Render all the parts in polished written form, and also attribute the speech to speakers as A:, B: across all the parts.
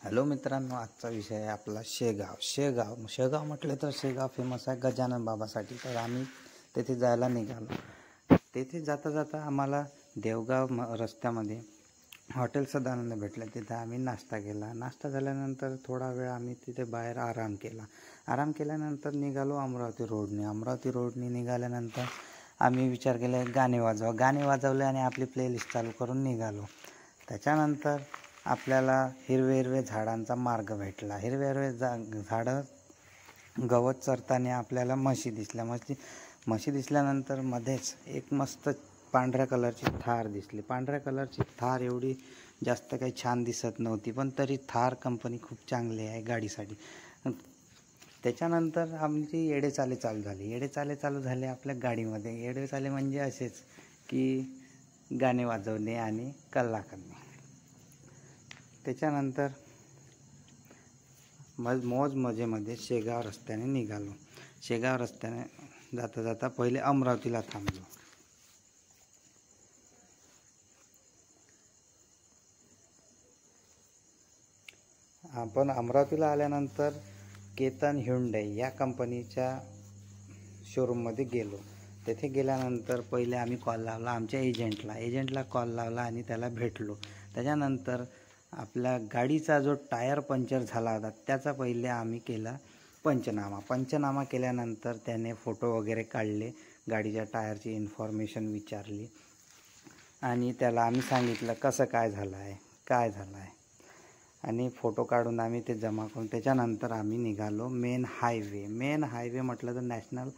A: Hello मित्रांनो, आजचा विषय आहे आपला शेगाव म्हटले तर शेगाव फेमस आहे गजानन बाबासाठी. तर आम्ही तेथे जायला निघालो. तेथे जाता जाता आम्हाला देवगाव रस्त्यामध्ये हॉटेल सदानंद भेटलं. तिथे आम्ही नाश्ता केला. नाश्ता झाल्यानंतर थोडा वेळ आम्ही तिथे बाहेर आराम केला. आराम केल्यानंतर निघालो अमरावती रोडनी निघाल्यानंतर आम्ही विचार केला गाणे वाजवले आणि आपली प्लेलिस्ट चालू करून निघालो. त्याच्यानंतर आपल्याला हिरवे झाडांचा मार्ग भेटला. हिरवे झाडं गवत चरताना आपल्याला म्हशी दिसल्यानंतर मध्येच एक मस्त पांढऱ्या कलरची थार दिसली. पांढऱ्या कलरची थार एवढी जास्त काही छान दिसत नव्हती, पण तरी थार कंपनी खूप चांगली आहे गाडीसाठी. त्याच्यानंतर आमची येडेचाले चालू झाले आपल्या गाडीमध्ये. येडेचाले म्हणजे असेच की गाणे वाजवणे आणि कल्ला करणे. त्याच्यानंतर मौज मजेमध्ये शेगाव रस्त्याने निघालो. शेगाव रस्त्याने जाता जाता पहिले अमरावतीला थांबलो. आपण अमरावतीला आल्यानंतर केतन ह्युंडाई या कंपनीच्या शोरूममध्ये गेलो. तेथे गेल्यानंतर पहिले आम्ही कॉल लावला आमच्या एजंटला कॉल लावला आणि त्याला भेटलो. त्याच्यानंतर आपल्या गाडीचा जो टायर पंक्चर झाला होता त्याचा पहिले आम्ही केला पंचनामा केल्यानंतर त्याने फोटो वगैरे काढले, गाडीच्या टायरची इन्फॉर्मेशन विचारली आणि त्याला आम्ही सांगितलं कसं काय झालं आहे आणि फोटो काढून आम्ही ते जमा करून त्याच्यानंतर आम्ही निघालो मेन हायवे म्हटलं तर नॅशनल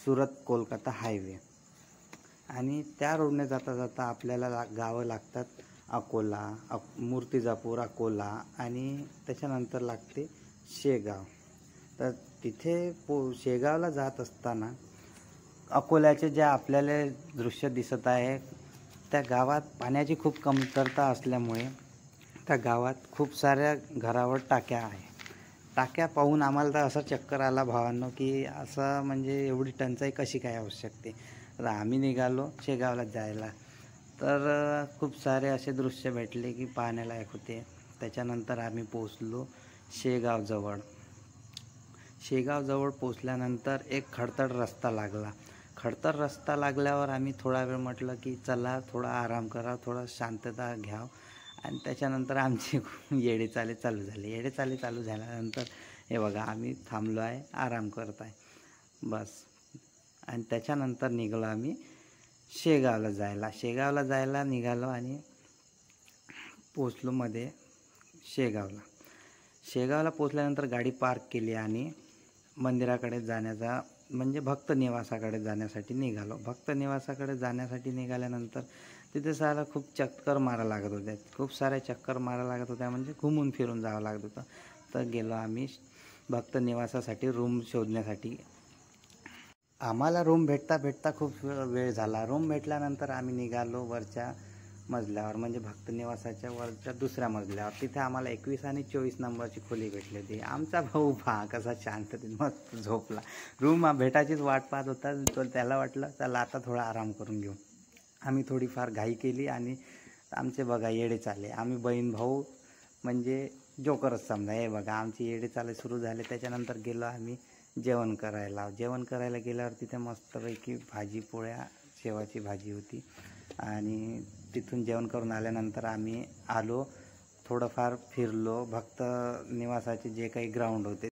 A: सुरत कोलकाता हायवे. आणि त्या रोडने जाता जाता आपल्याला गावं लागतात अकोला, मूर्तिजापूर, अकोला आणि त्याच्यानंतर लागते शेगाव. तर तिथे शेगावला जात असताना अकोल्याचे जे आपल्याला दृश्य दिसत आहे त्या गावात पाण्याची खूप कमतरता असल्यामुळे त्या गावात खूप साऱ्या घरावर टाक्या पाहून आम्हाला तर असं चक्कर आला भावांनो की असं म्हणजे एवढी टंचाई कशी काय आवश्यकते. तर आम्ही निघालो शेगावला जायला. तर खूप सारे असे दृश्य भेटले की पाहण्यालायक होते. त्याच्यानंतर आम्ही पोचलो शेगावजवळ पोचल्यानंतर एक खडतर रस्ता लागल्यावर आम्ही थोडा वेळ म्हटलं की चला थोडा आराम करा, थोडा शांतता घ्याव. आणि त्याच्यानंतर आमची येडेचाले चालू झाल्यानंतर हे बघा आम्ही थांबलो आहे, आराम करत आहे बस. आणि त्याच्यानंतर निघालो आम्ही शेगावला जायला निघालो आणि पोचलो मध्ये शेगावला पोचल्यानंतर गाडी पार्क केली आणि मंदिराकडे जाण्याचा म्हणजे भक्त निवासाकडे जाण्यासाठी निघाल्यानंतर तिथे सारा खूप चक्कर मारा लागत होत्या म्हणजे घुमून फिरून जावं लागत होतं. तर गेलो आम्ही भक्त निवासासाठी रूम शोधण्यासाठी. आम्हाला रूम भेटता खूप वेळ झाला. रूम भेटल्यानंतर आम्ही निघालो वरच्या मजल्यावर म्हणजे भक्त निवासाच्या वरच्या दुसऱ्या मजल्यावर. तिथे आम्हाला 21 आणि 24 नंबरची खोली भेटली होती. आमचा भाऊ कसा शांततेत मस्त झोपला. रूम भेटायचीच वाट पाहत होता. तो त्याला वाटलं चला आता थोडा आराम करून घेऊ. आम्ही थोडीफार घाई केली आणि आमचे बघा येडे चाले, आम्ही बहीण भाऊ म्हणजे जोकरच समजा. हे बघा आमची येडे चाले सुरू झाले. त्याच्यानंतर गेलो आम्ही जेवण करायला गेल्यावर तिथे मस्तपैकी भाजी पोळ्या शेवाची भाजी होती. आणि तिथून जेवण करून आल्यानंतर आम्ही आलो, थोडंफार फिरलो. भक्त निवासाचे जे काही ग्राउंड होते